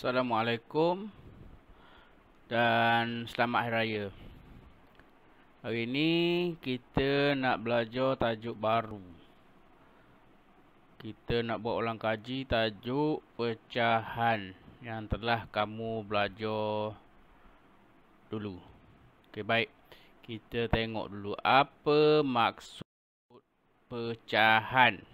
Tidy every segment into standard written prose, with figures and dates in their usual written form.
Assalamualaikum dan selamat Hari Raya. Hari ini kita nak belajar tajuk baru. Kita nak buat ulang kaji tajuk pecahan yang telah kamu belajar dulu. Okey, baik. Kita tengok dulu apa maksud pecahan.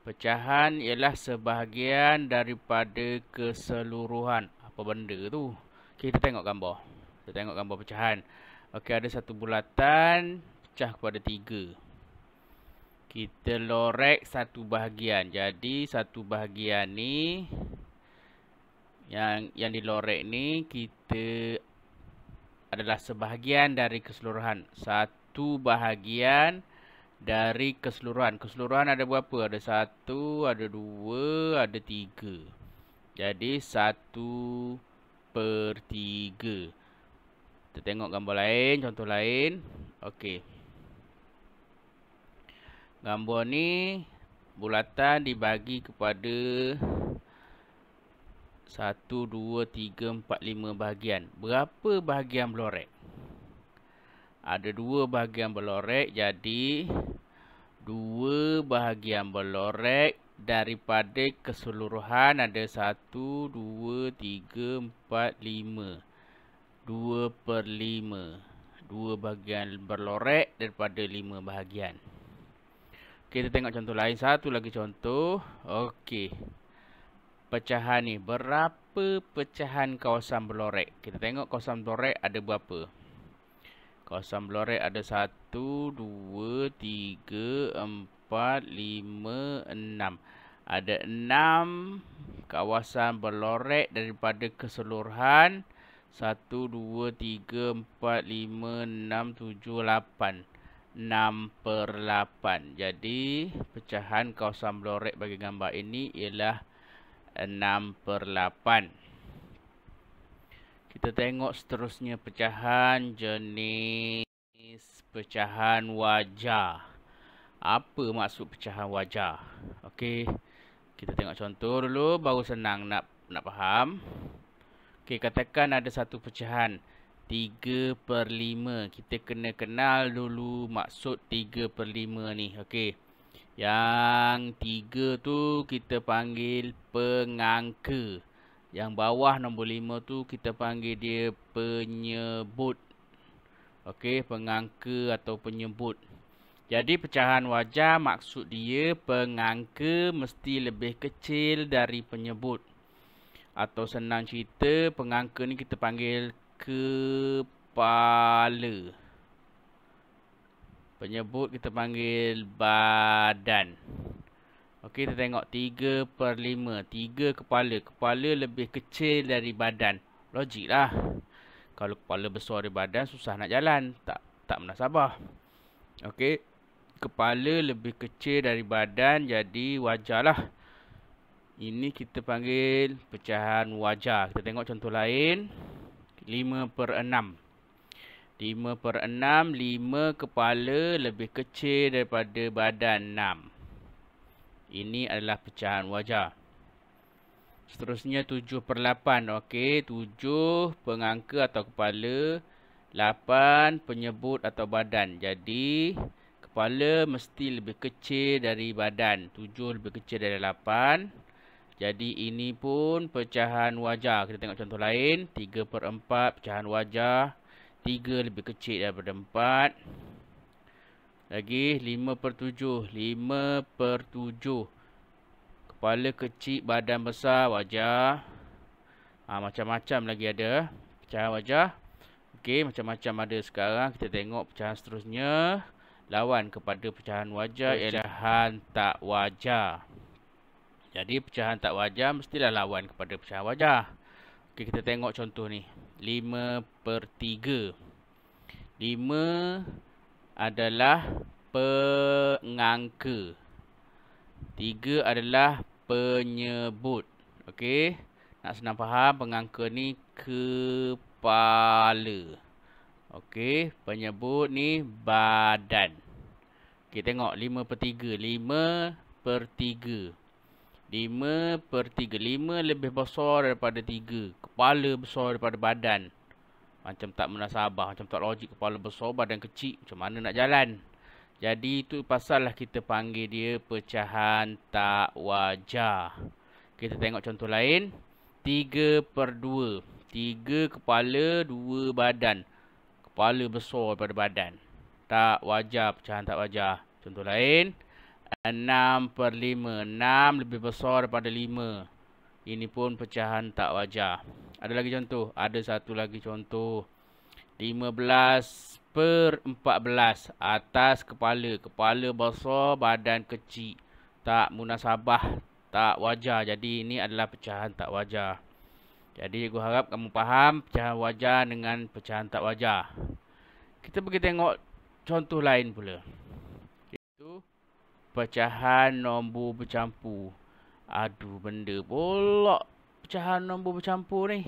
Pecahan ialah sebahagian daripada keseluruhan. Apa benda tu? Kita tengok gambar. Kita tengok gambar pecahan. Okey, ada satu bulatan pecah kepada 3. Kita lorek satu bahagian. Jadi satu bahagian ni yang dilorek ni kita adalah sebahagian dari keseluruhan. Satu bahagian dari keseluruhan. Keseluruhan ada berapa? Ada 1, ada 2, ada 3. Jadi 1/3. Kita tengok gambar lain, contoh lain. Okey. Gambar ni bulatan dibagi kepada 1, 2, 3, 4, 5 bahagian. Berapa bahagian berlorek? Ada 2 bahagian berlorek, jadi 2 bahagian berlorek daripada keseluruhan ada 1, 2, 3, 4, 5. 2/5. 2 bahagian berlorek daripada 5 bahagian. Kita tengok contoh lain. Satu lagi contoh. Okey. Pecahan ni. Berapa pecahan kawasan berlorek? Kita tengok kawasan berlorek ada berapa? Kawasan berlorek ada 1, 2, 3, 4, 5, 6. Ada 6 kawasan berlorek daripada keseluruhan 1, 2, 3, 4, 5, 6, 7, 8. 6/8. Jadi pecahan kawasan berlorek bagi gambar ini ialah 6/8. Kita tengok seterusnya pecahan jenis pecahan wajah. Apa maksud pecahan wajah? Okey. Kita tengok contoh dulu baru senang nak faham. Okey, katakan ada satu pecahan 3/5. Kita kena kenal dulu maksud 3/5 ni. Okey. Yang 3 tu kita panggil pengangka. Yang bawah nombor 5 tu kita panggil dia penyebut. Okey, pengangka atau penyebut. Jadi pecahan wajah maksud dia pengangka mesti lebih kecil dari penyebut. Atau senang cerita, pengangka ni kita panggil kepala. Penyebut kita panggil badan. Okey, kita tengok 3/5. 3 kepala. Kepala lebih kecil dari badan. Logik lah. Kalau kepala besar dari badan, susah nak jalan. Tak munasabah. Okey. Kepala lebih kecil dari badan, jadi wajah lah. Ini kita panggil pecahan wajah. Kita tengok contoh lain. 5/6. 5/6. 5 kepala lebih kecil daripada badan 6. Ini adalah pecahan wajah. Seterusnya 7/8. Okey, 7 pengangka atau kepala, 8 penyebut atau badan. Jadi kepala mesti lebih kecil dari badan. 7 lebih kecil dari 8. Jadi ini pun pecahan wajah. Kita tengok contoh lain. 3/4 pecahan wajah. 3 lebih kecil daripada 4. Lagi 5/7. 5/7. Kepala kecil, badan besar, wajah. Macam-macam lagi ada pecahan wajah. Okey, macam-macam ada sekarang. Kita tengok pecahan seterusnya. Lawan kepada pecahan wajah ialah pecahan tak wajah. Jadi pecahan tak wajah mestilah lawan kepada pecahan wajah. Okey, kita tengok contoh ni. 5/3. 5 adalah pengangka. 3 adalah penyebut. Okey. Nak senang faham, pengangka ni kepala. Okey. Penyebut ni badan. Okey, tengok 5/3. 5/3. 5/3. 5 lebih besar daripada 3. Kepala besar daripada badan. Macam tak munasabah, macam tak logik. Kepala besar, badan kecil. Macam mana nak jalan? Jadi itu pasal lah kita panggil dia pecahan tak wajar. Kita tengok contoh lain. 3/2. 3 kepala, 2 badan. Kepala besar daripada badan. Tak wajar, pecahan tak wajar. Contoh lain. 6/5. 6 lebih besar daripada 5. Ini pun pecahan tak wajar. Ada lagi contoh? Ada satu lagi contoh. 15/14. Atas kepala. Kepala besar, badan kecil. Tak munasabah. Tak wajar. Jadi ini adalah pecahan tak wajar. Jadi cikgu harap kamu faham pecahan wajar dengan pecahan tak wajar. Kita pergi tengok contoh lain pula. Itu pecahan nombor bercampur. Aduh, benda pula pecahan nombor bercampur ni.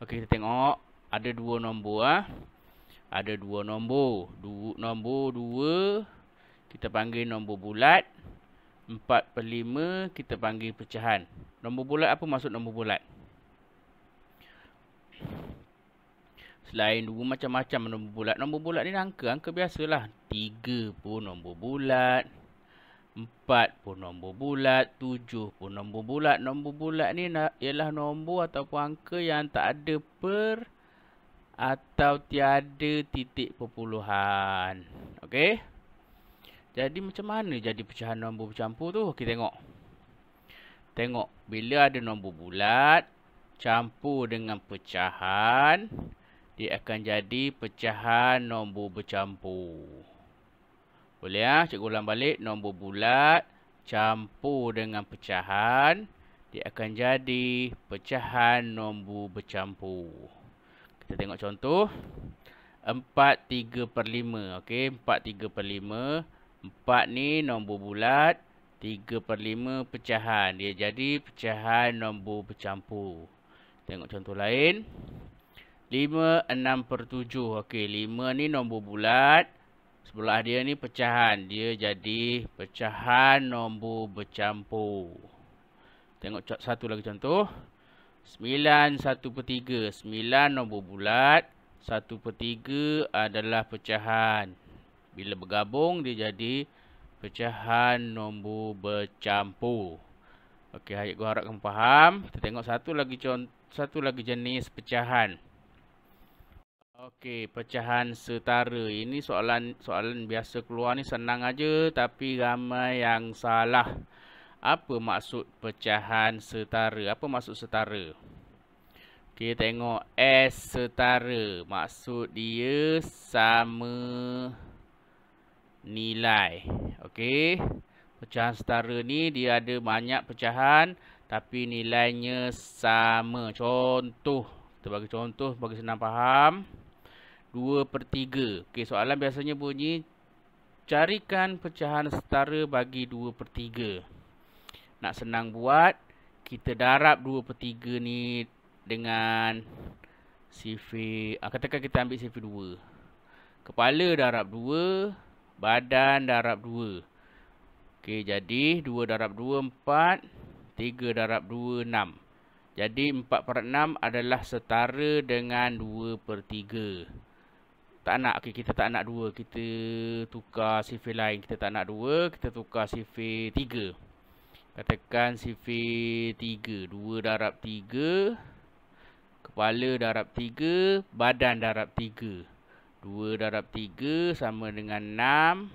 Okey, kita tengok. Ada 2 nombor. Ada 2 nombor. Nombor 2 kita panggil nombor bulat. 4/5 kita panggil pecahan. Nombor bulat, apa maksud nombor bulat? Selain 2 macam-macam nombor bulat. Nombor bulat ni angka biasalah. 3 pun nombor bulat. 4 pun nombor bulat. 7 pun nombor bulat. Nombor bulat ni ialah nombor ataupun angka yang tak ada per atau tiada titik perpuluhan. Okey? Jadi macam mana jadi pecahan nombor bercampur tu? Okey, tengok. Tengok. Bila ada nombor bulat campur dengan pecahan, dia akan jadi pecahan nombor bercampur. Boleh ya? Cikgu ulang balik. Nombor bulat campur dengan pecahan, dia akan jadi pecahan nombor bercampur. Kita tengok contoh. 4/3/5. Okey, 4/3/5. 4 ni nombor bulat. 3/5 pecahan. Dia jadi pecahan nombor bercampur. Tengok contoh lain. 5/6/7. Okey, 5 ni nombor bulat. Sebelah dia ni pecahan. Dia jadi pecahan nombor bercampur. Tengok satu lagi contoh. 9/1/3. 9 nombor bulat. 1/3 adalah pecahan. Bila bergabung, dia jadi pecahan nombor bercampur. Okey, gua harap kamu faham. Kita tengok satu lagi jenis pecahan. Okey, pecahan setara. Ini soalan biasa keluar ni, senang aja tapi ramai yang salah. Apa maksud pecahan setara? Apa maksud setara? Okey, tengok S setara. Maksud dia sama nilai. Okey. Pecahan setara ni dia ada banyak pecahan tapi nilainya sama. Contoh. Kita bagi contoh bagi senang faham. 2/3. Okey, soalan biasanya bunyi carikan pecahan setara bagi 2/3. Nak senang buat, kita darab 2/3 ni dengan sifar. Katakan kita ambil sifar 2. Kepala darab 2, badan darab 2. Okey, jadi 2 darab 2 4, 3 darab 2 6. Jadi 4/6 adalah setara dengan 2/3. Tak nak, okey, kita tak nak 2. Kita tukar sifar lain. Kita tak nak 2, kita tukar sifar 3. Katakan sifar 3. 2 darab 3. Kepala darab 3. Badan darab 3. 2 darab 3 sama dengan 6.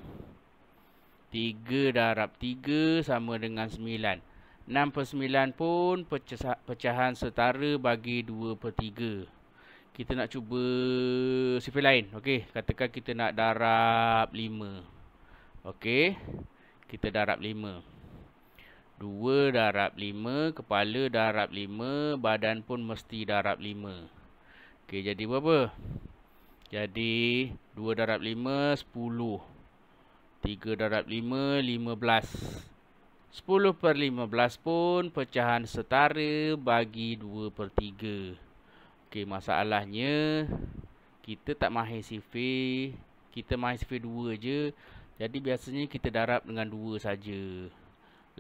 3 darab 3 sama dengan 9. 6/9 pun pecahan setara bagi 2/3. Kita nak cuba sifar lain. Okey, katakan kita nak darab 5. Okey, kita darab 5. 2 darab 5, kepala darab 5, badan pun mesti darab 5. Okey, jadi berapa? Jadi 2 darab 5, 10. 3 darab 5, 15. 10/15 pun pecahan setara bagi 2/3. Okey, masalahnya kita tak mahir sifar. Kita mahir sifar 2 je. Jadi biasanya kita darab dengan 2 saja.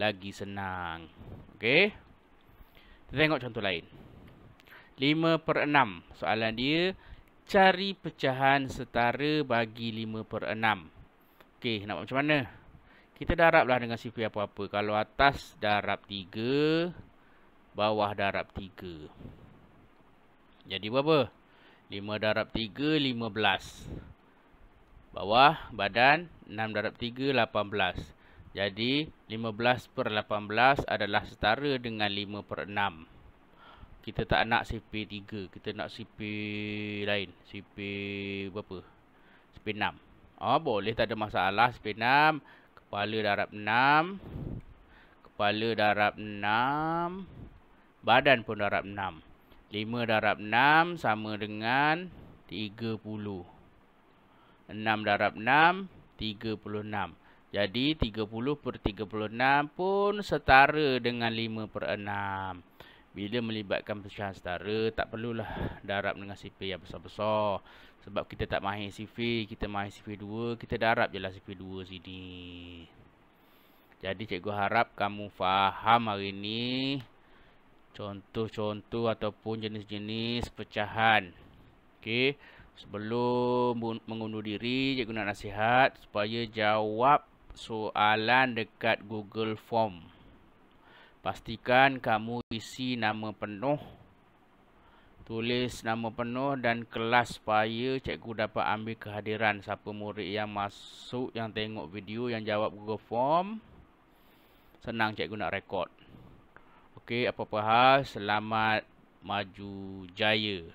lagi senang. Okey. Kita tengok contoh lain. 5/6. Soalan dia, cari pecahan setara bagi 5/6. Okey, nak buat macam mana? Kita darablah dengan sifar apa-apa. Kalau atas darab 3, bawah darab 3. Jadi berapa? 5 darab 3, 15. Bawah badan 6 darab 3, 18. Jadi 15/18 adalah setara dengan 5/6. Kita tak nak sifar 3. Kita nak sifar lain. Sifar berapa? Sifar 6. Boleh, tak ada masalah. Sifar 6. Kepala darab 6. Kepala darab 6. Badan pun darab 6. 5 darab 6 sama dengan 30. 6 darab 6, 36. Jadi 30/36 pun setara dengan 5/6. Bila melibatkan pecahan setara, tak perlulah darab dengan sifar yang besar-besar. Sebab kita tak mahir sifar, kita mahir sifar 2, kita darab je lah sifar 2 sini. Jadi cikgu harap kamu faham hari ni contoh-contoh ataupun jenis-jenis pecahan. Okey, sebelum mengundur diri, cikgu nak nasihat supaya jawab soalan dekat Google Form. Pastikan kamu isi nama penuh, tulis nama penuh dan kelas supaya cikgu dapat ambil kehadiran siapa murid yang masuk, yang tengok video, yang jawab Google Form. Senang cikgu nak rekod. Okey, apa-apa hal, selamat maju jaya.